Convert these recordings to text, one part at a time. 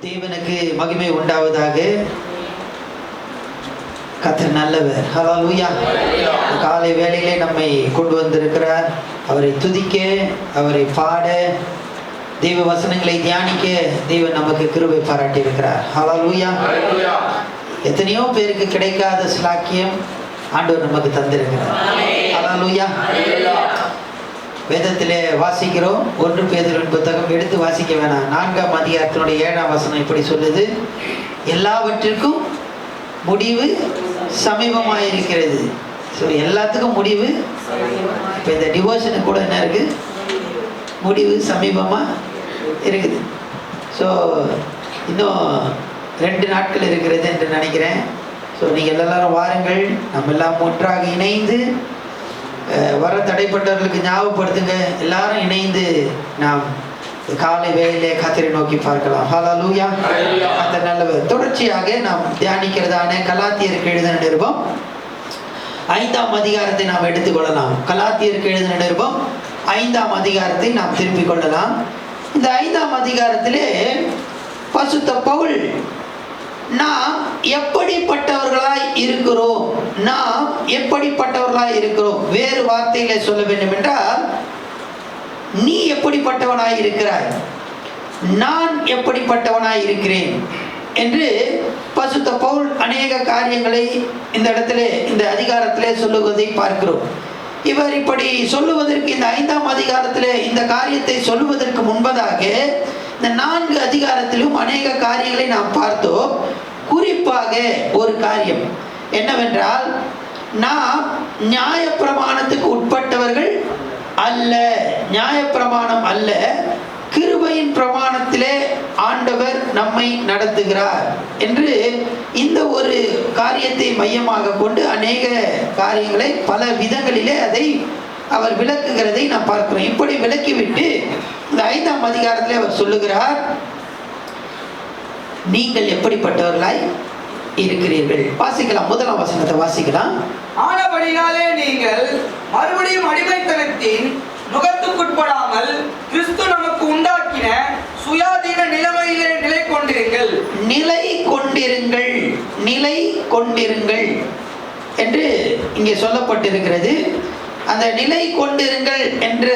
தேவனுக்கு மகிமை உண்டாவதாக. கர்த்தர் நல்லவர். ஹல்லேலூயா. காலை வேளையிலே நம்மை கொண்டு வந்திருக்கிறார். அவரை துதிக்க, அவரை பாட, தேவ வசனங்களை தியானிக்க தேவன் நமக்கு கிருபை பாராட்டி இருக்கிறார். ஹல்லேலூயா. எத்தனையோ பேருக்கு கிடைக்காத ஸ்லாக்கியம் ஆண்டவர் நமக்கு தந்திருக்கிறார். ஹல்லேலூயா. வேதத்திலே வாசிக்கிறோம். 1 பேதுரு புத்தகம் எடுத்து வாசிக்க வேணாம். 4ஆம் அதிகாரத்தினுடைய 7ஆம் வசனம் இப்படி சொல்லுது: எல்லாவற்றிற்கும் முடிவு சமீபமாக இருக்கிறது. ஸோ எல்லாத்துக்கும் முடிவு. இப்போ இந்த டிவோஷனுக்கு கூட என்ன இருக்குது? முடிவு சமீபமாக இருக்குது. ஸோ இன்னும் 2 நாட்கள் இருக்கிறது என்று நினைக்கிறேன். ஸோ நீங்கள் எல்லாரும் வாருங்கள், நம்ம எல்லாம் ஒன்றாக இணைந்து வர தடைப்பட்டவர்களுக்கு ஞாபகப்படுத்துங்க. எல்லாரும் இணைந்து நாம் காலை வேளையிலே கர்த்தரை நோக்கி பார்க்கலாம். ஹல்லேலூயா. கர்த்தர் நல்லவர். தொடர்ச்சியாக நாம் தியானிக்கிறதான கலாத்தியருக்கு எழுதின நிருபம் 5ஆம் அதிகாரத்தை நாம் எடுத்துக்கொள்ளலாம். கலாத்தியருக்கு எழுதின நிருபம் 5ஆம் அதிகாரத்தை நாம் திருப்பிக் கொள்ளலாம். இந்த 5ஆம் அதிகாரத்திலே பரிசுத்த பவுல் நாம் எப்படிப்பட்டவர்களாய் இருக்கிறோம், நாம் எப்படிப்பட்டவர்களாய் இருக்கிறோம், வேறு வார்த்தைகளை சொல்ல வேண்டும் என்றால், நீ எப்படிப்பட்டவனாய் இருக்கிறாய், நான் எப்படிப்பட்டவனாய் இருக்கிறேன் என்று பரிசுத்த பவுல் அநேக காரியங்களை இந்த இடத்திலே, இந்த அதிகாரத்திலே சொல்லுவதை பார்க்கிறோம். இவர் இப்படி சொல்லுவதற்கு, இந்த 5ஆம் அதிகாரத்திலே இந்த காரியத்தை சொல்லுவதற்கு முன்பதாக இந்த 4 அதிகாரத்திலும் அநேக காரியங்களை நாம் பார்த்தோம். குறிப்பாக ஒரு காரியம் என்னவென்றால், நாம் நியாயப்பிரமாணத்துக்கு உட்பட்டவர்கள் அல்ல, நியாயப்பிரமாணம் அல்ல, கிருபையின் பிரமாணத்திலே ஆண்டவர் நம்மை நடத்துகிறார் என்று இந்த ஒரு காரியத்தை மையமாக கொண்டு அநேக காரியங்களை பல விதங்களிலே அதை அவர் விளக்குகிறதை நாம் பார்க்கிறோம். இப்படி விளக்கிவிட்டு இந்த 5ஆம் அதிகாரத்திலே அவர் சொல்லுகிறார், நீங்கள் எப்படிப்பட்டவர்களாய் இருக்கிறீர்கள். வாசிக்கலாம். 1ஆம் வசனத்தை வாசிக்கலாம். ஆனபடியாலே நீங்கள் மறுபடியும் அடிமைத்தனத்தின் நுகத்துக்குட்படாமல் கிறிஸ்து நமக்கு உண்டாக்கின சுயாதீன நிலைமையிலே நிலை கொண்டிருங்கள். நிலை கொண்டிருங்கள், நிலை கொண்டிருங்கள் என்று இங்கே சொல்லப்பட்டிருக்கிறது. அந்த நிலை கொண்டிருங்கள் என்ற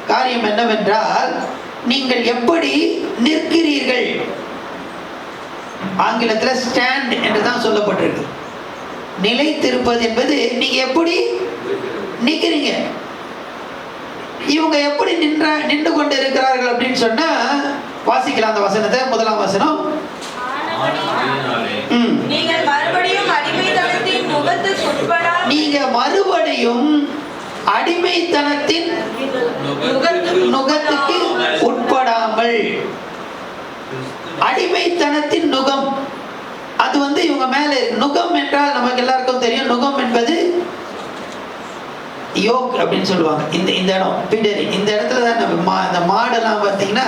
காரியம் என்னவென்றால், நீங்கள் எப்படி நிற்கிறீர்கள். ஆங்கிலத்தில் ஸ்டாண்ட் என்று தான் சொல்லப்பட்டிருக்கு. நிலைத்திருப்பது என்பது நீங்க எப்படி நிற்கிறீங்க. இவங்க எப்படி நின்று கொண்டு இருக்கிறார்கள் அப்படின்னு சொன்னா, வாசிக்கலாம் அந்த வசனத்தை. 1ஆம் வசனம். நீங்கள் மறுபடியும் அடிமைத்தனத்தின் நுகத்துக்கு உட்படாமல். அடிமைத்தனத்தின் நுகம், அது இவங்க மேல நுகம் என்றால் நமக்கு எல்லாருக்கும் தெரியும். நுகம் என்பது யோக் அப்படின்னு சொல்லுவாங்க. இந்த இடம் பிடரி, இந்த இடத்துல தான் நம்ம அந்த மாடெல்லாம் பார்த்தீங்கன்னா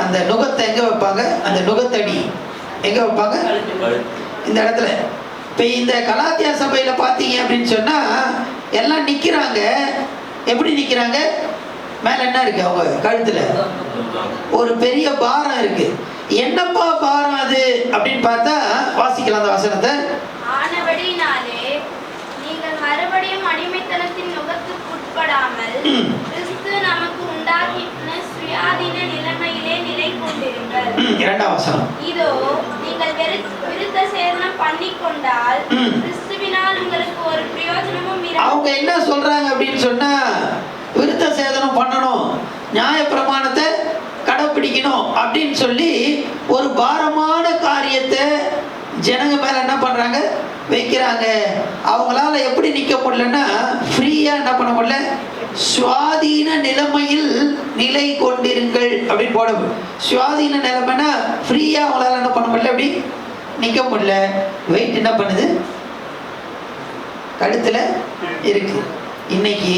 அந்த நுகத்தை எங்கே வைப்பாங்க? அந்த நுகத்தடி எங்கே வைப்பாங்க? இந்த இடத்துல. இப்போ இந்த கலாத்தியா சபையில் பார்த்தீங்க அப்படின்னு சொன்னால் எல்லாம் நிற்கிறாங்க. எப்படி நிற்கிறாங்க? மேலே என்ன இருக்கு? அவங்க கழுத்தில் ஒரு பெரிய பாரம் இருக்கு. என்னப்பா பாரம் அது அப்படின்னு பார்த்தா, வாசிக்கலாம் அந்த வசனத்தை. ஆனபடியினாலே நீங்கள் மறுபடியும் அடிமைத்தனத்தின் நுகத்துக்கு உட்படாமல் கிறிஸ்து நமக்கு உண்டாக்கின சுயாதீன நிலைமையிலே நிலை கொண்டிருங்கள். 2ஆம் வசனம். இதோ நீங்கள் விருத்த சேதனம் பண்ணிக்கொண்டால் கிறிஸ்துவினால் உங்களுக்கு ஒரு பிரயோஜனமும் இல்லை. அவங்க என்ன சொல்றாங்க அப்படின்னு சொன்னா, விருத்த சேதனம் பண்ணணும், நியாய பிரமாணத்தை கடைப்பிடிக்கணும் அப்படின்னு சொல்லி ஒரு பாரமான காரியத்தை ஜனங்க மேல என்ன பண்றாங்க? வைக்கிறாங்க. அவங்களால எப்படி நிற்க முடியலன்னா, ஃப்ரீயா என்ன பண்ண முடியல? சுவாதீன நிலைமையில் நிலை கொண்டிருங்கள் அப்படின்னு போட. சுவாதீன நிலைமைனா ஃப்ரீயா அவங்களால என்ன பண்ண முடியல? அப்படி நிற்க முடியல. வெயிட் என்ன பண்ணுது? கழுத்துல இருக்கு. இன்னைக்கு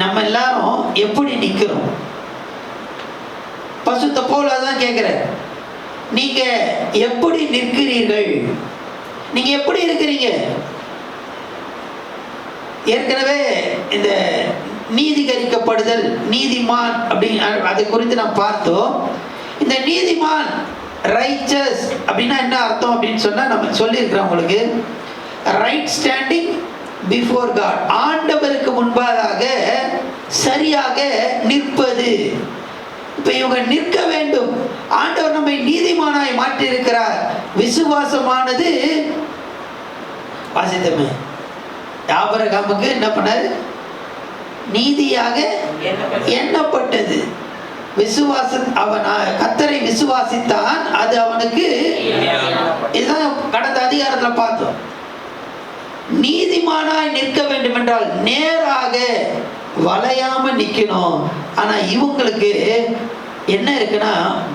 நம்ம எல்லாரும் எப்படி நிற்கிறோம்? பரிசுத்த பவுல் அதான் கேட்கிற, நீங்க எப்படி நிற்கிறீர்கள்? நீங்க எப்படி இருக்கிறீங்க? ஏற்கனவே இந்த நீதிகரிக்கப்படுதல், நீதிமான் அப்படி அதை குறித்து நாம் பார்த்தோம். இந்த நீதிமான் ரைச்சஸ் அப்படின்னா என்ன அர்த்தம் அப்படின்னு சொன்னா நம்ம சொல்லியிருக்கிறோம் உங்களுக்கு. ரைட் ஸ்டாண்டிங் பிஃபோர் காட், ஆண்டவருக்கு முன்பாக சரியாக நிற்பது. இப்ப இவங்க நிற்க வேண்டும். ஆண்டவர் நம்மை நீதிமானாய் மாற்றி இருக்கிறார். விசுவாசமானது வாசித்தமே ஆபிரகாமுக்கு என்ன பண்ணாரு? நீதியாக எண்ணப்பட்டது. அவன் கர்த்தரை விசுவாசித்தான், அது அவனுக்கு. இதுதான் கடந்த அதிகாரத்துல பார்த்தோம். நீதிமானாய் நிற்க வேண்டும் என்றால் நேராக வளையாம நிக்கணும். ஆனா இவங்களுக்கு என்ன இருக்குன்னா,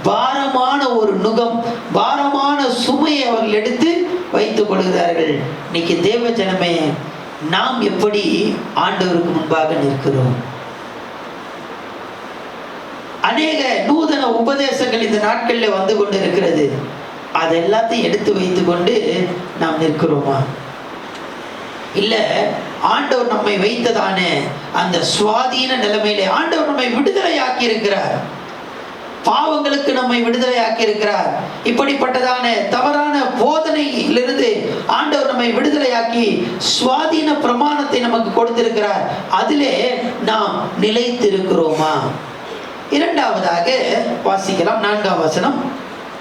பாரமான ஒரு நுகம், பாரமான சுமையை அவர்கள் எடுத்து வைத்துக் கொள்கிறார்கள். இன்னைக்கு தேவ ஜனமே, நாம் எப்படி ஆண்டவருக்கு முன்பாக நிற்கிறோம்? அநேக நூதன உபதேசங்கள் இந்த நாட்களில் வந்து கொண்டு இருக்கிறது. அது எல்லாத்தையும் எடுத்து வைத்து கொண்டு நாம் நிற்கிறோமா? இல்ல ஆண்டவர் நம்மை வைத்ததான அந்த சுவாதீன நிலைமையிலே ஆண்டவர் நம்மை விடுதலையாக்கி இருக்கிறார். பாவங்களுக்கு நம்மை விடுதலையாக்கி இருக்கிறார். இப்படிப்பட்டதான தவறான போதனையிலிருந்து ஆண்டவர் நம்மை விடுதலையாக்கி சுவாதீன பிரமாணத்தை நமக்கு கொடுத்திருக்கிறார். அதிலே நாம் நிலைத்திருக்கிறோமா? இரண்டாவதாக வாசிக்கலாம் 4ஆம் வசனம்.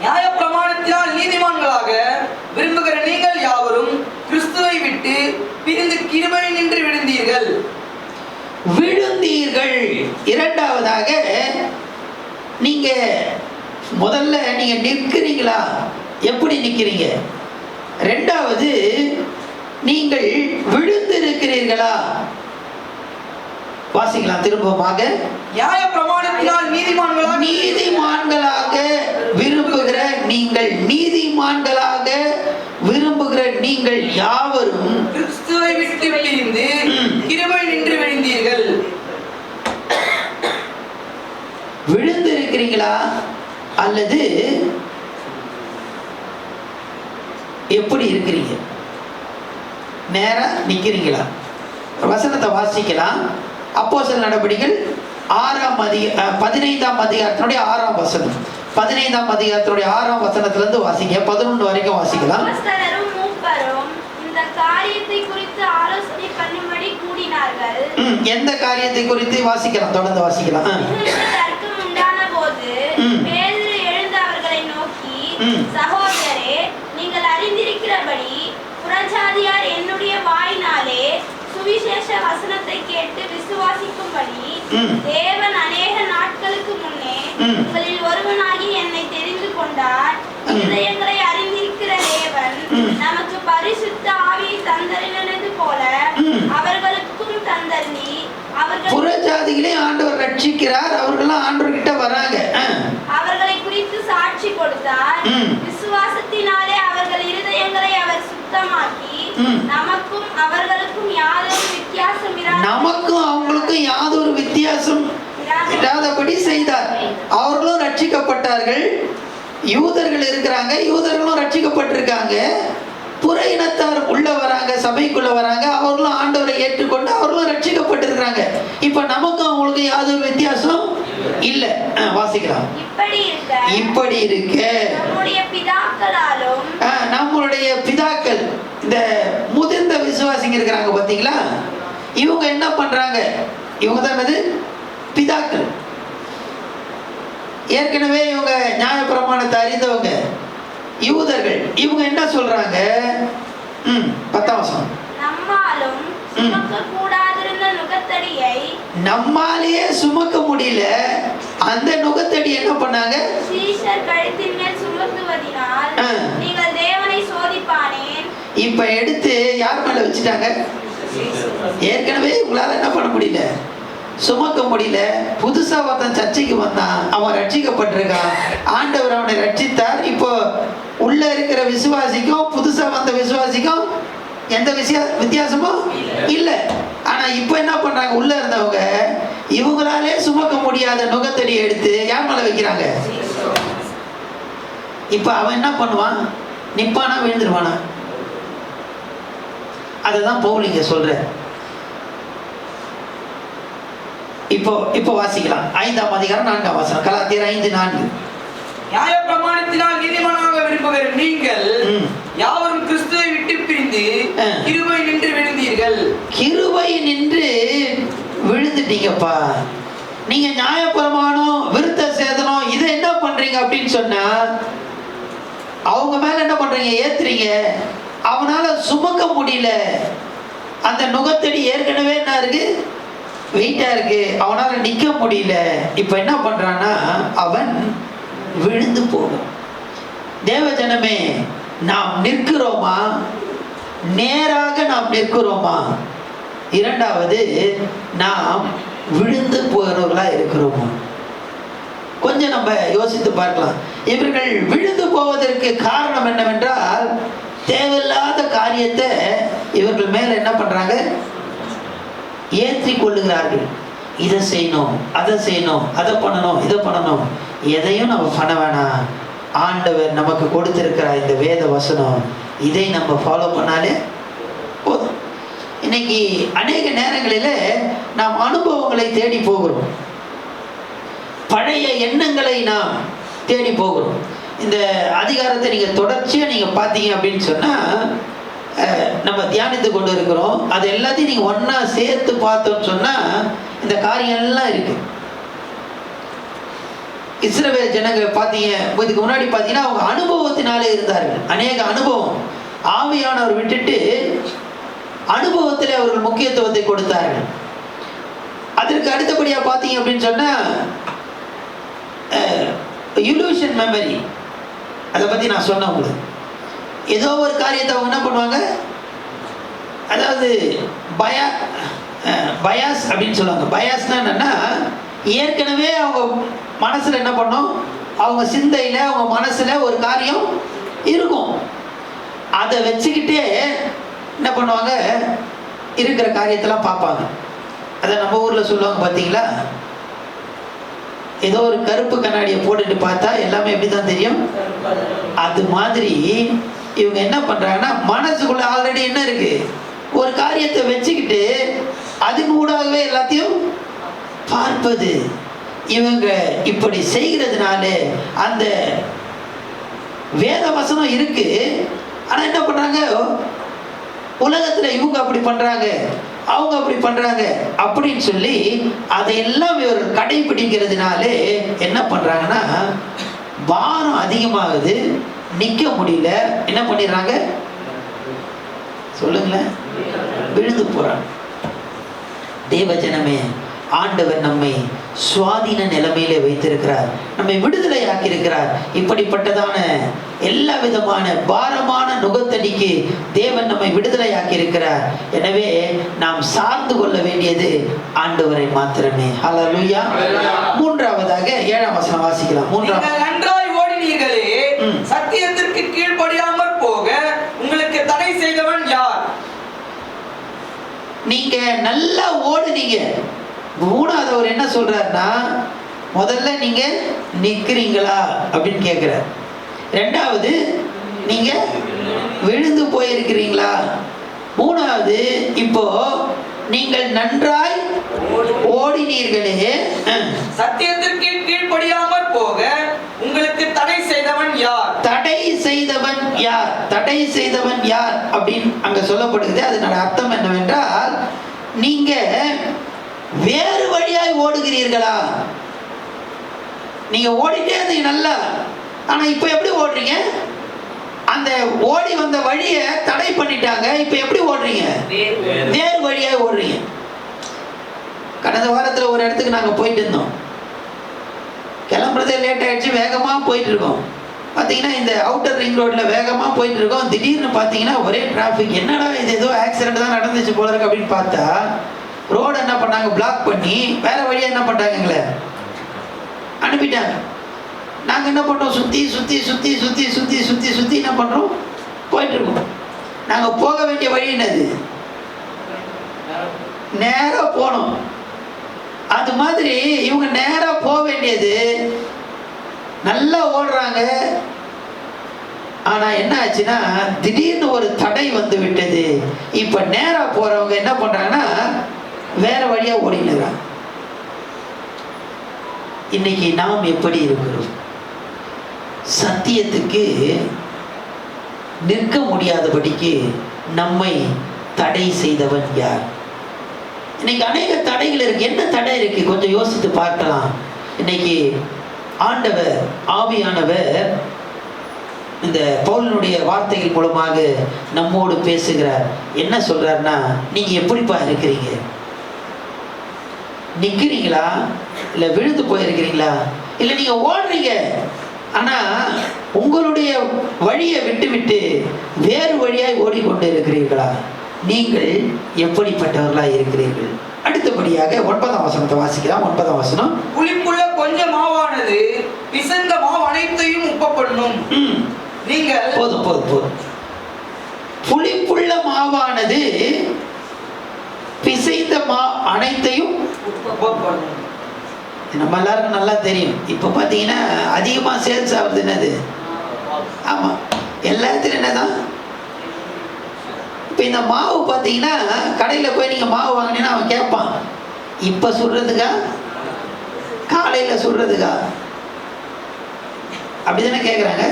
நியாய பிரமாணத்தினால் நீதிமான்களாக விரும்புகிற நீங்கள் யாவரும் கிறிஸ்துவை விட்டு பிரிந்து கிருபை நின்று விழுந்தீர்கள். இரண்டாவதாக, நீங்க முதல்ல நீங்க நிற்கிறீங்களா? எப்படி நிற்கிறீங்க? இரண்டாவது, நீங்கள் விழுந்து இருக்கிறீர்களா? வாசிக்கலாம் திரும்பமாக. நியாய பிரமாணத்தினால் நீதிமான்களாக விரும்புகிற நீங்கள், நீதிமான்களாக விரும்புகிற நீங்கள் யாவரும் கிறிஸ்துவை விட்டு பிரிந்து கிருபை நின்று விழுந்தீர்கள். விழுந்து இருக்கிறீங்களா அல்லது எப்படி இருக்கிறீங்க? நேரா நிக்கிறீங்களா? வசனத்தை வாசிக்கலாம். அப்போஸ்தலர் நடபடிகள் 15ஆம் அதிகாரத்தினுடைய 6ஆம் வசனம். 15ஆம் அதிகாரத்தினுடைய 6ஆம் வசனத்திலிருந்து வாசிங்க. 11 வரைக்கும் வாசிக்கலாம். இந்த காரியத்தை குறித்து ஆலோசனை பண்ணும்படி கூடினார்கள். எந்த காரியத்தை குறித்து வாசிக்கலாம்? தொடர்ந்து வாசிக்கலாம். தர்க்கம் உண்டான போது பேதுரு எழுந்து அவர்களை நோக்கி, சகோதரரே, நீங்கள் அறிந்திருக்கிறபடி புறஜாதியார் என்னுடைய வாயினாலே சுவிசேஷ வசனத்தை கேட்டு விசுவாசிக்கும்படி தேவன் அநேக நாட்களுக்கு முன்னே உங்களில் ஒருவனாகி என்னை தெரிந்து கொண்டார். இதயங்களை அறிந்திருக்கிற தேவன் நமக்கு பரிசுத்த ஆவியை தந்தருளினது போல அவர்களுக்கும் தந்தருளி புறஜாதிகளே ஆண்டவர் ரட்சிக்கிறார். அவர்கள்லாம் ஆண்டவர் கிட்ட வராங்க. அவர்களை குறித்து சாட்சி கொடுத்தார். விசுவாசத்தினாலே அவர்கள் இருதயங்களை அவர் சுத்தமாக்கி நமக்கும் அவர்களுக்கும் யாதொரு வித்தியாசம் இராதபடி செய்தார். அவர்களும் ரட்சிக்கப்பட்டார்கள். யூதர்கள் இருக்கிறாங்க, யூதர்களும் ரட்சிக்கப்பட்டிருக்காங்க. புற இனத்தார் உள்ள வராங்க, சபைக்குள்ள வராங்க, அவர்களும் ஆண்டவரை ஏற்றுக்கொண்டு அவர்களும் ரட்சிக்கப்பட்டிருக்கிறாங்க. இப்ப நமக்கும் அவங்களுக்கு யாதொரு வித்தியாசம் இல்ல. வாசிக்கலாம். இப்படி இருக்க நம்மளுடைய பிதாக்கள், இந்த முதிர்ந்த விசுவாசிங்க இருக்கிறாங்க பாத்தீங்களா, இவங்க என்ன பண்றாங்க? இவங்க தான் பிதாக்கள். ஏற்கனவே இவங்க நியாயப்பிரமாணத்தை அறிந்தவங்க யூதர்கள். இவங்க என்ன சொல்றாங்க? 10ஆம் வசனம். நம்மாலேயே சுமக்க முடியல அந்த நுகத்தடி என்ன பண்ணாங்க? இப்ப எடுத்து யார் மேல வச்சுட்டாங்க? ஏற்கனவே உங்களால என்ன பண்ண முடியல, சுமக்க முடியல. புதுசா ஒருத்தன் சர்ச்சைக்கு வந்தான், அவன் ரட்சிக்கப்பட்டிருக்கான், ஆண்டவர் அவனை ரட்சித்தார். இப்போ உள்ள இருக்கிற விசுவாசிக்கும் புதுசா வந்த விசுவாசிக்கும் எந்த வித்தியாசமும் இல்ல. ஆனா இப்ப என்ன பண்றாங்க? உள்ள இருந்தவங்க இவங்களாலே சுமக்க முடியாத நுகத்தடி எடுத்து யார் மேல வைக்கிறாங்க? இப்ப அவன் என்ன பண்ணுவான்? நிப்பானா விழுந்துருவானா? அததான் பவுல் சொல்ற. இப்போ வாசிக்கலாம் 5ஆம் அதிகாரம் 4ஆம் வசனம். கலாத்தியர் 5:4. நியாயப்பிரமாணத்தினால் இருக்கிற நீங்கள் யாவரும் கிறிஸ்துவை விட்டு பிரிந்து கிருபை நின்று விழுந்தீர்கள். கிருபை நின்று விழுந்துட்டீங்கப்பா. நீங்க நியாயப்பிரமாணம், விருத்த சேதனம் இதை என்ன பண்றீங்க அப்படின்னு சொன்னா அவங்க மேல என்ன பண்றீங்க? ஏத்துறீங்க. அவனால சுமக்க முடியல. அந்த நுகத்தடி ஏற்கனவே என்ன இருக்கு? வெயிட்டா இருக்கு. அவனால நிக்க முடியல. இப்ப என்ன பண்றான்னா அவன் விழுந்து போகும். தேவஜனமே, நாம் நிற்கிறோமா? நேராக நாம் நிற்கிறோமா? இரண்டாவது, நாம் விழுந்து போகிறவர்களா இருக்கிறோமா? கொஞ்சம் நம்ம யோசித்து பார்க்கலாம். இவர்கள் விழுந்து போவதற்கு காரணம் என்னவென்றால் தேவையில்லாத காரியத்தை இவர்கள் மேல என்ன பண்றாங்க? ஏற்றி கொள்ளுகிறார்கள். இதை செய்யணும், அதை செய்யணும், அதை பண்ணணும், இதை பண்ணணும். எதையும் நம்ம பண்ண வேணாம். ஆண்டவர் நமக்கு கொடுத்திருக்கிற இந்த வேத வசனம், இதை நம்ம ஃபாலோ பண்ணாலே போதும். இன்னைக்கு அநேக நேரங்களில் நாம் அனுபவங்களை தேடி போகிறோம். பழைய எண்ணங்களை நாம் தேடி போகிறோம். இந்த அதிகாரத்தை நீங்கள் தொடர்ச்சியாக நீங்கள் பார்த்தீங்க அப்படின்னு சொன்னால் நம்ம தியானித்து கொண்டு இருக்கிறோம். அது எல்லாத்தையும் நீங்கள் ஒன்றா சேர்த்து பார்த்தோன்னு சொன்னால் இந்த காரியம் எல்லாம் இருக்கு. இஸ்ரவேல் ஜனங்க பார்த்தீங்க, இதுக்கு முன்னாடி பார்த்தீங்கன்னா அவங்க அனுபவத்தினாலே இருந்தார்கள். அநேக அனுபவம். ஆவியானவர் விட்டுட்டு அனுபவத்தில் அவர்கள் முக்கியத்துவத்தை கொடுத்தார்கள். அதற்கு அடுத்தபடியாக பார்த்தீங்க அப்படின்னு சொன்னால் இலூஷன் மெமரி, அதை பற்றி நான் சொன்னேன் உங்களுக்கு. ஏதோ ஒரு காரியத்தை அவங்க என்ன பண்ணுவாங்க, அதாவது பயாஸ் அப்படின்னு சொல்லுவாங்க. பயாஸ்னா என்னன்னா, ஏற்கனவே அவங்க மனசில் என்ன பண்ணும், அவங்க சிந்தையில் அவங்க மனசில் ஒரு காரியம் இருக்கும். அதை வச்சுக்கிட்டே என்ன பண்ணுவாங்க, இருக்கிற காரியத்தெல்லாம் பார்ப்பாங்க. அதை நம்ம ஊரில் சொல்லுவாங்க பார்த்தீங்களா, ஏதோ ஒரு கருப்பு கண்ணாடியை போட்டுட்டு பார்த்தா எல்லாமே எப்படி தான் தெரியும். அது மாதிரி இவங்க என்ன பண்றாங்கன்னா, மனசுக்குள்ள ஆல்ரெடி என்ன இருக்கு, ஒரு காரியத்தை வச்சுக்கிட்டு அது கூடவே எல்லாத்தையும் பார்ப்பது. இவங்க இப்படி செய்கிறதுனால அந்த வேத வசனம் இருக்கு. ஆனா என்ன பண்றாங்க, உலகத்துல இவங்க அப்படி பண்றாங்க, அவங்க அப்படி பண்றாங்க அப்படின்னு சொல்லி அதையெல்லாம் இவர்கள் கடைபிடிக்கிறதுனாலே என்ன பண்றாங்கன்னா பாரம் அதிகமாகுது, நிக்க முடியல. என்ன பண்ணிடுறாங்க சொல்லுங்களேன், விழுந்து போறாங்க. தேவஜனமே, ஆண்டவர் நம்மை சுவாதீன நிலைமையிலே வைத்திருக்கிறார், நம்மை விடுதலை ஆக்கியிருக்கிறார். இப்படிப்பட்டதான எல்லா விதமான பாரமான நுகத்தடிக்கு தேவன் நம்மை விடுதலை ஆக்கியிருக்கிறார். எனவே நாம் சார்ந்து கொள்ள வேண்டியது ஆண்டவரை மாத்திரமே. ஹல்லேலூயா. மூன்றாவதாக 7ஆம் வசனம் வாசிக்கலாம். நன்றாய் ஓடினீர்களே, சத்தியத்திற்கு கீழ்ப்படியாமல் போக உங்களுக்கு தடை செய்தவன் யார்? நீங்க நல்லா ஓடுனீங்க. மூணாவது அவர் என்ன சொல்றாருன்னா, முதல்ல நீங்க நிக்கிறீங்களா அப்படின்னு கேட்கிறார். ரெண்டாவது, நீங்க விழுந்து போயிருக்கிறீங்களா. மூணாவது, இப்போ நீங்கள் நன்றாய் ஓடினீர்களே, சத்தியத்திற்கு கீழ்ப்படியாமல் போக உங்களுக்கு தடை செய்தவன் யார்? தடை செய்தவன் யார்? தடை செய்தவன் யார் அப்படின்னு அங்க சொல்லப்படுகிறது. அதனோட அர்த்தம் என்னவென்றால், நீங்க வேறு வழியாய் ஓடுகிறீர்களா. நீங்க ஓடிட்டே இருந்தீங்க நல்லா, ஆனா இப்ப எப்படி ஓடுறீங்க, அந்த ஓடி வந்த வழியை தடை பண்ணிட்டாங்க. இப்ப எப்படி ஓடுறீங்க, வேறு வழியாய் ஓடுறீங்க. கடந்த வாரத்துல ஒரு இடத்துக்கு நாங்க போயிட்டு இருந்தோம். கிளம்புறதே லேட் ஆயிடுச்சு, வேகமா போயிட்டு இருக்கோம். பார்த்தீங்கன்னா இந்த அவுட்டர் ரிங் ரோட்ல வேகமா போயிட்டு இருக்கோம். திடீர்னு பார்த்தீங்கன்னா ஒரே டிராஃபிக். என்னடா இது, ஏதோ ஆக்சிடென்ட் தான் நடந்துச்சு போல இருக்கு அப்படின்னு பார்த்தா ரோடு என்ன பண்ணாங்க, பிளாக் பண்ணி வேற வழியா என்ன பண்ணாங்க, எங்களை அனுப்பிட்டாங்க. நாங்க என்ன பண்றோம், சுத்தி சுத்தி சுத்தி சுத்தி சுத்தி சுத்தி சுத்தி என்ன பண்றோம், போயிட்டு இருக்கோம். நாங்க போக வேண்டிய வழி என்னது, நேரா போனோம். அது மாதிரி இவங்க நேரா போக வேண்டியது, நல்லா ஓடுறாங்க. ஆனா என்ன ஆச்சுன்னா, திடீர்னு ஒரு தடை வந்து விட்டது. இப்ப நேரா போறவங்க என்ன பண்றாங்கன்னா வேற வழியா ஓடிடுறாங்க. இன்னைக்கு நாம் எப்படி இருக்கிறோம்? சத்தியத்துக்கு நிற்க முடியாதபடிக்கு நம்மை தடை செய்தவன் யார்? இன்னைக்கு அநேக தடைகள் இருக்கு. என்ன தடை இருக்கு? கொஞ்சம் யோசித்து பார்க்கலாம். இன்னைக்கு ஆண்டவர் ஆவியானவர் இந்த பவுலினுடைய வார்த்தைகள் மூலமாக நம்மோடு பேசுகிறார். என்ன சொல்றாருன்னா, நீங்க எப்படிப்பா இருக்கிறீங்க? நிக்கிறீங்களா? இல்ல விழுந்து போயிருக்கிறீங்களா? இல்ல நீங்க ஓடுறீங்க, ஆனா உங்களுடைய வழியை விட்டு விட்டு வேறு வழியாய் ஓடிக்கொண்டு இருக்கிறீர்களா? நீங்கள் எப்படிப்பட்டவர்களாய் இருக்கிறீர்கள்? அடுத்தபடியாக 9ஆம் வசனத்தை வாசிக்கலாம். 9ஆம் வசனம், புளிப்புள்ள கொஞ்சம் மாவானது பிசைந்த மாவு அனைத்தையும் உப்ப பண்ணும். நீங்கள் போதும் போதும் போதும். புளிப்புள்ள மாவானது பிசைந்த அனைத்தையும் உப்ப பண்ணும். நம்ம எல்லாருக்கும் நல்லா தெரியும். இப்போ பார்த்தீங்கன்னா அதிகமாக சேல்ஸ் ஆகுது என்னது? ஆமாம், எல்லாத்துலையும் என்னதான். இப்போ இந்த மாவு பார்த்தீங்கன்னா கடையில் போய் நீங்கள் மாவு வாங்கினீங்கன்னா அவன் கேட்பான், இப்போ சுடுறதுக்கா காலையில் சுடுறதுக்கா? அப்படி தானே கேட்குறாங்க.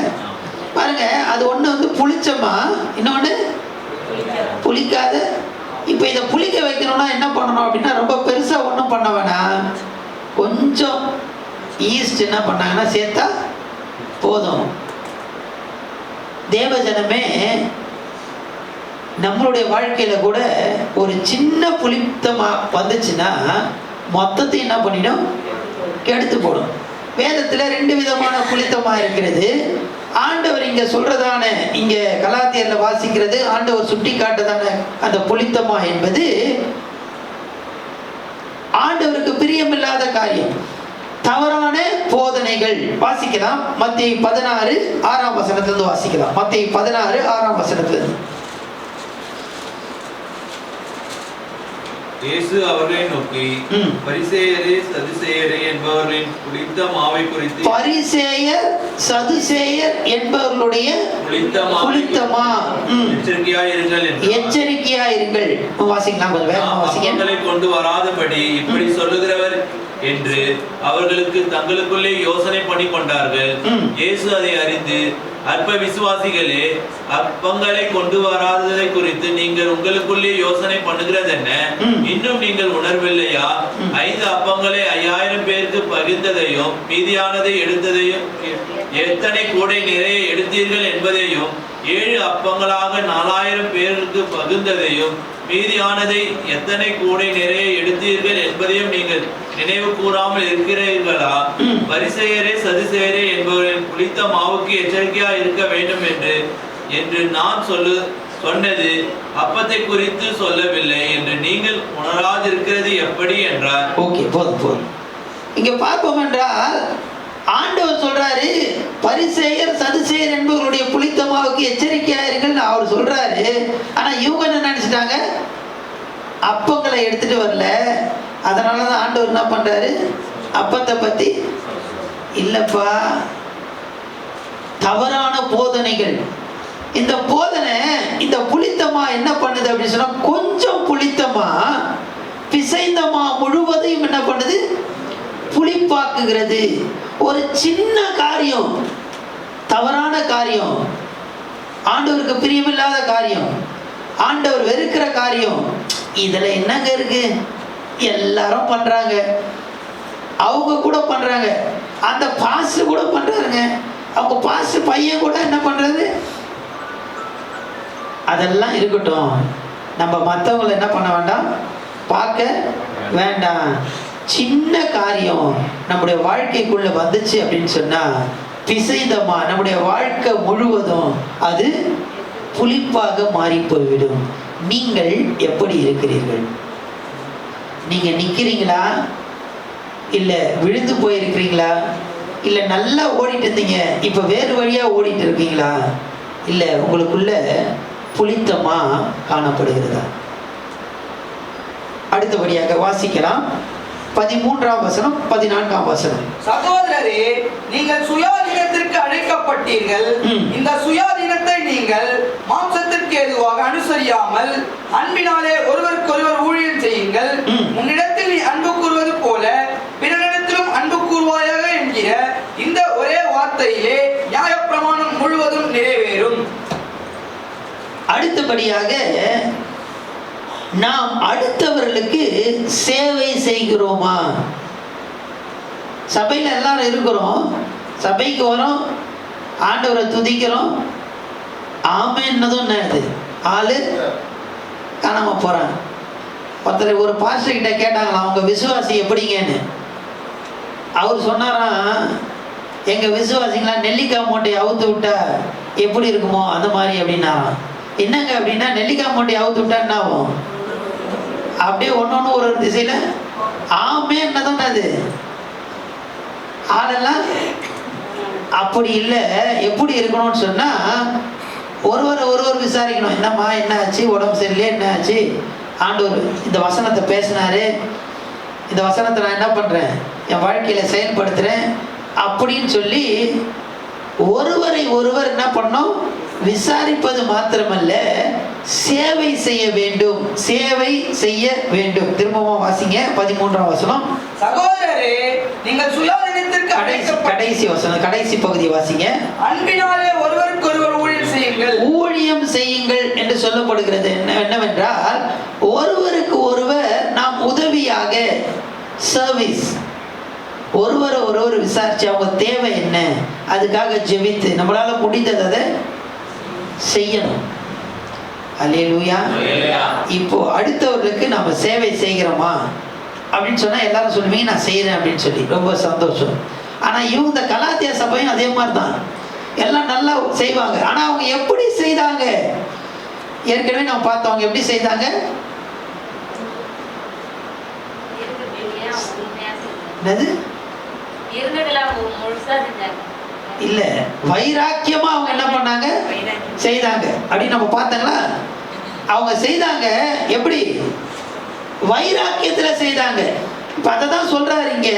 பாருங்க, அது ஒன்று வந்து புளிச்சமா, இன்னொன்று புளிக்காத. இப்போ இதை புளிக்க வைக்கணும்னா என்ன பண்ணணும் அப்படின்னா, ரொம்ப பெருசாக ஒன்றும் பண்ண வேணாம், கொஞ்சம் ஈஸ்ட் என்ன பண்ணாங்கன்னா சேர்த்தா போதும். தேவஜனமே, நம்மளுடைய வாழ்க்கையில கூட ஒரு சின்ன புளித்தமா வந்துச்சுன்னா மொத்தத்தை என்ன பண்ணிடும்? கெடுத்து போடும். வேதத்துல 2 விதமான புளித்தமா இருக்கிறது. ஆண்டவர் இங்க சொல்றதான, இங்க கலாத்தியர்ல வாசிக்கிறது, ஆண்டவர் சுட்டி காட்டுறதான அந்த புளித்தமா என்பது ஆண்டவருக்கு பிரியமில்லாத காரியம், தவறான போதனைகள். வாசிக்கலாம், மத்தேயு 16 6ஆம் வசனத்திலிருந்து வாசிக்கலாம். மத்தேயு 16 6ஆம் வசனத்திலிருந்து. இயேசு அவர்களை நோக்கி, பரிசேயரே சதுசேயரே என்பவர்களின் புளித்த மாவை குறித்து, பரிசேயர் சதுசேயர் என்பவர்களுடைய புளித்தமா எச்சரிக்கையாயிருங்கள் என்றார். எச்சரிக்கையாயிருங்கள். வாசிக்கலாம், கொஞ்சம் வேகமா வாசிங்க. அப்பங்களை கொண்டு வராதபடி இப்படி சொல்லுகிறவர் என்று அவர்களுக்கு தங்களுக்குள்ளே யோசனை பண்ணி கொண்டார்கள். இயேசு அதை அறிந்து, அற்ப விசுவாசிகளே, அப்பங்களை கொண்டு வராததை குறித்து நீங்கள் உங்களுக்குள்ளே யோசனை பண்ணுகிறது என்ன? இன்னும் நீங்கள் உணர்வில்லையா? 5 அப்பங்களை 5000 பேருக்கு பகிர்ந்ததையும் மீதியானதை எடுத்ததையும், எத்தனை கூடை நிறைய எடுத்தீர்கள் என்பதையும், 7 அப்பங்களாக 4000 பேருக்கு பகிர்ந்ததையும் மீதியானதை எத்தனை கூடை நிறைய எடுத்தீர்கள் என்பதையும் நீங்கள் நினைவு கூறாமல் இருக்கிறீர்களா? பரிசேயரே சதுசேயரே என்பவரின் புளித்த மாவுக்கு எச்சரிக்கையா இருக்க வேண்டும் என்று நான் சொன்னது அப்பத்தை குறித்து சொல்லவில்லை என்று நீங்கள் உணராதிருக்கிறது எப்படி என்றார். ஓகே, போதும் போதும். இங்க பார்ப்போம் என்றால் ஆண்டவர் சொல்றாரு, பரிசேயர் சதுசேயர் என்பவர்களுடைய புளித்த மாவுக்கு எச்சரிக்கையா இருக்குன்னு அவர் சொல்றாரு. ஆனா இவங்க என்ன நினைச்சிட்டாங்க? அப்பங்களை எடுத்துட்டு வரல, அதனாலதான் ஆண்டவர் என்ன பண்றாரு? அப்பத்தை பத்தி இல்லப்பா, தவறான போதனைகள். இந்த போதனை, இந்த புளித்தமா என்ன பண்ணுது அப்படின்னு சொன்னா, கொஞ்சம் புளித்தமா பிசைந்தமா முழுவதையும் என்ன பண்ணுது? புளிப்பாக்குகிறது. ஒரு சின்ன காரியம், தவறான காரியம், ஆண்டவருக்கு பிரியமில்லாத காரியம், ஆண்டவர் வெறுக்கிற காரியம், இதுல என்னங்க இருக்கு? எல்லாரும் பண்றாங்க, அவங்க கூட பண்றாங்க, அந்த பாஸ்டர் கூட பண்றாருங்க, அவங்க பாஸ்டர் பையன் கூட என்ன பண்றது? அதெல்லாம் இருக்கட்டும், நம்ம மற்றவங்களை என்ன பண்ண வேண்டாம், பார்க்க வேண்டாம். சின்ன காரியம் நம்முடைய வாழ்க்கைக்குள்ள வந்துச்சு அப்படின்னு சொன்னா பிசைதமா நம்முடைய வாழ்க்கை முழுவதும் அது புளிப்பாக மாறி போய்விடும். நீங்கள் எப்படி இருக்கிறீர்கள்? நீங்க நிக்கிறீங்களா? இல்ல விழுந்து போயிருக்கிறீங்களா? இல்ல நல்லா ஓடிட்டு இருந்தீங்க, இப்ப வேறு வழியா ஓடிட்டு இருக்கீங்களா? இல்ல உங்களுக்குள்ள புளித்தமா காணப்படுகிறதா? அடுத்தபடியாக வாசிக்கலாம், 13ஆம் வசனம் 14ஆம் வசனம். சகோதரரே, நீங்கள் சுயாதீனத்திற்கு அழைக்கப்பட்டீர்கள். இந்த சுயாதீனத்தை நீங்கள் மாம்சத்திற்கு ஏதுவாக அனுசரியாமல் அன்பினாலே ஒருவருக்கொருவர் ஊழியம் செய்யுங்கள். உன்னிடத்தில் நீ அன்பு கூறுவது போல பிறனிடத்திலும் அன்பு கூறுவாயாக என்கிற இந்த ஒரே வார்த்தையிலே நியாயப்பிரமாணம் முழுவதும் நிறைவேறும். அடுத்தபடியாக நாம் அடுத்தவர்களுக்கு சேவை செய்கிறோமா? சபையில் எல்லாரும் இருக்கிறோம், சபைக்கு வரோம், ஆண்டவரை துதிக்கிறோம், ஆமென்னதும் என்னது ஆளு காணாம போறாங்க. ஒருத்தர் ஒரு பாஸ்டர் கிட்ட கேட்டாங்களாம், அவங்க விசுவாசி எப்படிங்கன்னு. அவர் சொன்னாராம், எங்க விசுவாசிங்களாம் நெல்லிக்காய் மூட்டையை அவுத்து விட்டா எப்படி இருக்குமோ அந்த மாதிரி அப்படின்னாராம். என்னங்க அப்படின்னா, நெல்லிக்காய் மூட்டையை அவுத்து விட்டா என்ன ஆகும்? அப்படியே ஒன்னொன்னு ஒரு திசையில ஆமென்னதும் அது ஆளெல்லாம் அப்படி இல்லை. எப்படி இருக்கணும்னு சொன்னா, ஒருவர் விசாரிக்கணும், என்னம்மா என்ன ஆச்சு, உடம்பு சரியில்லையே, என்ன ஆச்சு, ஆண்டவர் இந்த வசனத்தை பேசினாரு, இந்த வசனத்தை நான் என்ன பண்றேன், என் வாழ்க்கையில செயல்படுத்துறேன் அப்படின்னு சொல்லி ஒருவரை ஒருவர் என்ன பண்ணோம், விசாரிப்பது மாத்திரமல்ல, சேவை செய்ய வேண்டும். சேவை செய்ய வேண்டும். திரும்பவும் வாசிங்க 13ஆம் வசனம். சகோதரரே, நீங்கள் சுயாதீனத்திற்கு கடைசி வசனம், கடைசி பகுதியை வாசிங்க. அன்பினாலே ஒருவருக்கொருவர் ஊழியம் செய்யுங்கள். ஊழியம் செய்யுங்கள் என்று சொல்லப்படுகிறது என்னவென்றால், ஒருவருக்கு ஒருவர் நாம் உதவியாக சர்வீஸ், ஒருவர் விசாரிச்சு அவங்க தேவை என்ன, அதுக்காக ஜெபித்து நம்மளால முடிந்ததை அதை செய்யணும். அல்லேலூயா. இப்போ அடுத்தவர்களுக்கு நம்ம சேவை செய்கிறோமா அப்படின்னு சொன்னா எல்லாரும் சொல்லுவீங்க, நான் செய்யறேன் அப்படின்னு சொல்லி, ரொம்ப சந்தோஷம். ஆனா இவங்க கலாத்தியா சபையும் அதே மாதிரி தான், எல்லாம் நல்லா செய்வாங்க. ஆனா அவங்க எப்படி செய்தாங்க? ஏற்கனவே நம்ம பார்த்தவங்க எப்படி செய்தாங்க? என்னது? இல்ல, வைராக்கியமா அவங்க என்ன பண்ணாங்க, செய்தாங்க. அப்படின்னு நம்ம பார்த்தங்களா? அவங்க செய்தாங்க எப்படி? வைராக்கியத்துல செய்தாங்க. இப்ப அதை தான் சொல்றாரு இங்க,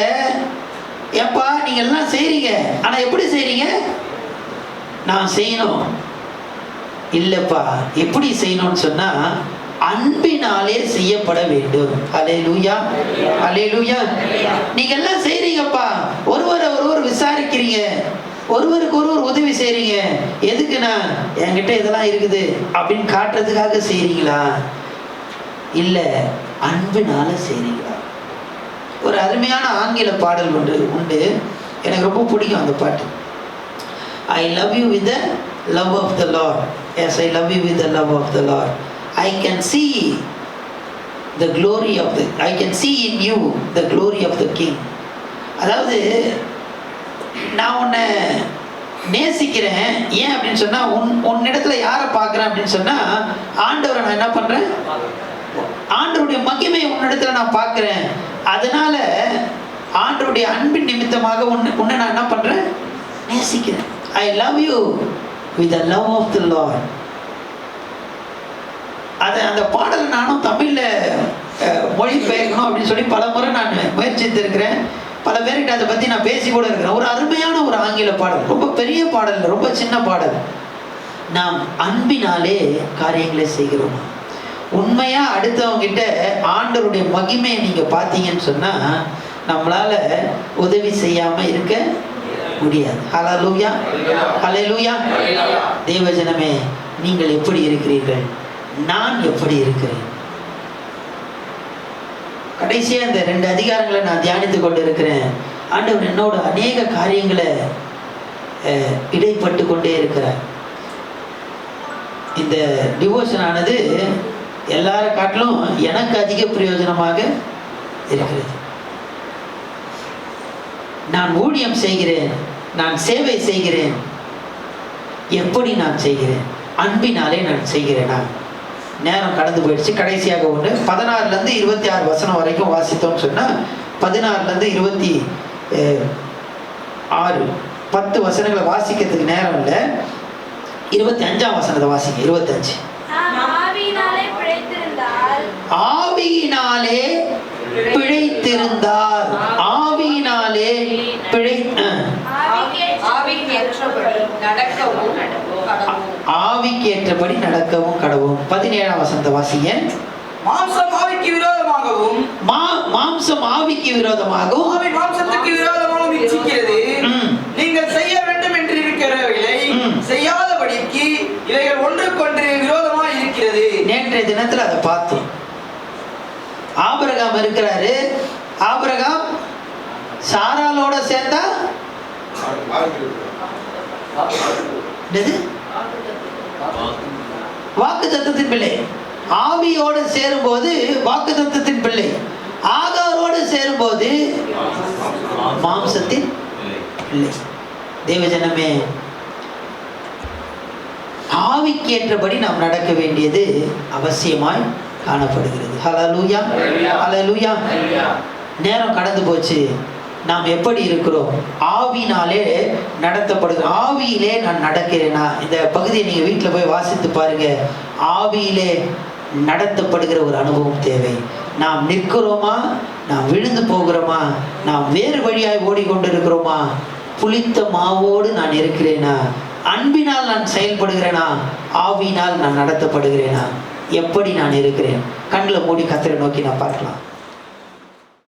ஏப்பா நீங்க எல்லாம் செய்றீங்க, ஆனா எப்படி செய்றீங்க? நான் செய்யணும் இல்லப்பா, எப்படி செய்யணும்னு சொன்னா அன்பினாலே செய்யப்பட வேண்டும். அல்லேலூயா, அல்லேலூயா. நீங்க எல்லாம் செய்றீங்கப்பா, ஒருவர் விசாரிக்கிறீங்க, ஒருவருக்கு ஒருவர் உதவி செய்றீங்க. எதுக்குன்னா என்கிட்ட இதெல்லாம் இருக்குது அப்படின்னு காட்டுறதுக்காக செய்றீங்களா? இல்ல, அன்பினால செய்றீங்களா? ஒரு அருமையான ஆங்கில பாடல் உண்டு, எனக்கு ரொம்ப பிடிக்கும் அந்த பாட்டு. I love you with the love of the Lord. Yes, I love you with the love of the Lord. I can see the glory of the, I can see in you the glory of the King. அதாவது நான் உன்னை நேசிக்கிறேன். ஏன் அப்படின்னு சொன்னா, உன்னிடத்துல யாரை பார்க்கிறேன் அப்படின்னு சொன்னா, ஆண்டவரை நான் என்ன பண்றேன், ஆண்டவருடைய மகிமையை உன்னிடத்துல நான் பார்க்கிறேன். அதனால ஆண்டவருடைய அன்பின் நிமித்தமாக உன்னை நான் என்ன பண்றேன், நேசிக்கிறேன். I love you with the love of the Lord. அந்த பாடலை நானும் தமிழ்ல மொழிபெயர்க்கணும் அப்படின்னு சொல்லி பல முறை நான் முயற்சித்திருக்கிறேன். பல பேர்கிட்ட அதை பத்தி நான் பேசி கூட இருக்கிறேன். ஒரு அருமையான ஒரு ஆங்கில பாடல், ரொம்ப பெரிய பாடல், ரொம்ப சின்ன பாடல். நாம் அன்பினாலே காரியங்களை செய்கிறோம். உண்மையா அடுத்தவங்க கிட்ட ஆண்டவருடைய மகிமையை நீங்க பார்த்தீங்கன்னு சொன்னா, நம்மளால உதவி செய்யாம இருக்க முடியாது. ஹல்லேலூயா, ஹல்லேலூயா. தேவஜனமே, நீங்கள் எப்படி இருக்கிறீர்கள்? நான் எப்படி இருக்கிறேன்? கடைசியா இந்த 2 அதிகாரங்களை நான் தியானித்துக் கொண்டு இருக்கிறேன். ஆண்டவர் என்னோட அநேக காரியங்களை இடைப்பட்டு கொண்டே இருக்கிறார். இந்த டிவோஷன் ஆனது எல்லார காட்டிலும் எனக்கு அதிக பிரயோஜனமாக இருக்கிறது. நான் ஊழியம் செய்கிறேன், நான் சேவை செய்கிறேன். எப்படி நான் செய்கிறேன்? அன்பினாலே நான் செய்கிறேனா? நேரம் கடந்து போயிடுச்சு. கடைசியாக ஒன்று 16 to 26 வசனம் வரைக்கும் வாசித்தோம்னு சொன்னா, 16 to 26 10 வசனங்களை வாசிக்கிறதுக்கு நேரம் இல்லை. 25ஆம் வசனத்தை வாசிங்க. 25. ஆவியினாலே பிழைத்திருந்தால், ஆவியினாலே ஆவிக்கேற்றபடி நடக்கவும் கடவும். 17ஆம் வசனத்தை வாசிங்க. மாம்சம் ஆவிக்கு விரோதமாகவும், மாம்சம் ஆவிக்கு விரோதமாகவும், ஆவி மாம்சத்துக்கு விரோதமாகவும் இச்சிக்கிறது. நீங்கள் செய்ய வேண்டும் என்று இருக்கிறவைகளை செய்யாதபடிக்கு இவைகள் ஒன்றுக்கொன்று விரோதமாய் இருக்கிறது. நேற்றைய தினத்துல அதை பார்த்தோம். ஆபிரகாம் இருக்கிறாரு. ஆபிரகாம் சாராளோட சேர்ந்தா வாக்குத்தத்தத்தின் பிள்ளை. ஆவியோடு சேரும்போது வாக்குத்தத்தத்தின் பிள்ளை. ஆகாரோடு சேரும்போது மாம்சத்தின் பிள்ளை. தேவஜனமே, ஆவிக்கு ஏற்றபடி நாம் நடக்க வேண்டியது அவசியமாய் காணப்படுகிறது. ஹல்லேலூயா, ஹல்லேலூயா. நேரம் கடந்து போச்சு. நாம் எப்படி இருக்கிறோம்? ஆவினாலே நடத்தப்படுகிறோம். ஆவியிலே நான் நடக்கிறேனா? இந்த பகுதியை நீங்கள் வீட்டில் போய் வாசித்து பாருங்க. ஆவியிலே நடத்தப்படுகிற ஒரு அனுபவம் தேவை. நாம் நிற்கிறோமா? நாம் விழுந்து போகிறோமா? நாம் வேறு வழியாய் ஓடிக்கொண்டிருக்கிறோமா? புளித்த மாவோடு நான் இருக்கிறேனா? அன்பினால் நான் செயல்படுகிறேனா? ஆவியினால் நான் நடத்தப்படுகிறேனா? எப்படி நான் இருக்கிறேன்? கண்களை மூடி கர்த்தரை நோக்கி நான் பார்க்கலாம்.